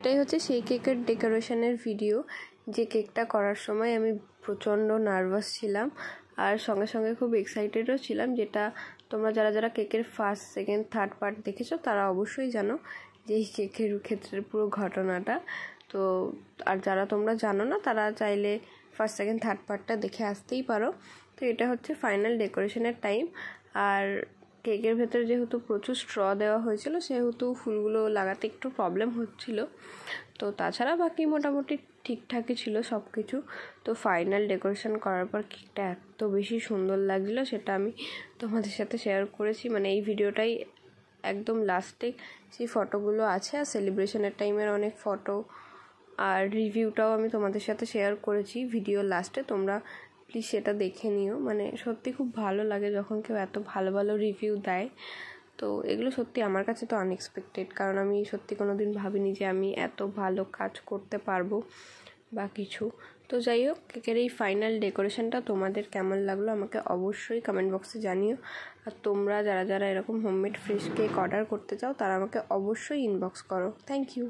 এটাই হচ্ছে সেই কেকের ডেকোরেশনের ভিডিও, যে কেকটা করার সময় আমি প্রচণ্ড নার্ভাস ছিলাম আর সঙ্গে সঙ্গে খুব এক্সাইটেডও ছিলাম, যেটা তোমরা যারা যারা কেকের ফার্স্ট সেকেন্ড থার্ড পার্ট দেখেছো তারা অবশ্যই জানো যে এই কেকের ক্ষেত্রে পুরো ঘটনাটা। তো আর যারা তোমরা জানো না তারা চাইলে ফার্স্ট সেকেন্ড থার্ড পার্টটা দেখে আসতেই পারো। তো এটা হচ্ছে ফাইনাল ডেকোরেশনের টাইম। আর কেকের ভেতরে যেহেতু প্রচুর স্ট্র দেওয়া হয়েছিল সেহেতু ফুলগুলো লাগাতে একটু প্রবলেম হচ্ছিল। তো তাছাড়া বাকি মোটামুটি ঠিকঠাকই ছিল সব কিছু। তো ফাইনাল ডেকোরেশন করার পর কেকটা এত বেশি সুন্দর লাগছিলো সেটা আমি তোমাদের সাথে শেয়ার করেছি, মানে এই ভিডিওটাই একদম লাস্টে সেই ফটোগুলো আছে, আর সেলিব্রেশনের টাইমের অনেক ফটো আর রিভিউটাও আমি তোমাদের সাথে শেয়ার করেছি ভিডিও লাস্টে। তোমরা প্লিজ সেটা দেখে নিও, মানে সত্যি খুব ভালো লাগে যখন কেউ এত ভালো ভালো রিভিউ দেয়। তো এগুলো সত্যি আমার কাছে তো আনএক্সপেক্টেড, কারণ আমি সত্যি কোনো দিন ভাবিনি যে আমি এত ভালো কাজ করতে পারবো বা কিছু। তো যাই হোক, কেকের এই ফাইনাল ডেকোরেশনটা তোমাদের কেমন লাগলো আমাকে অবশ্যই কমেন্ট বক্সে জানিও। আর তোমরা যারা যারা এরকম হোমমেড ফ্রেশ কেক অর্ডার করতে চাও তারা আমাকে অবশ্যই ইনবক্স করো। Thank you.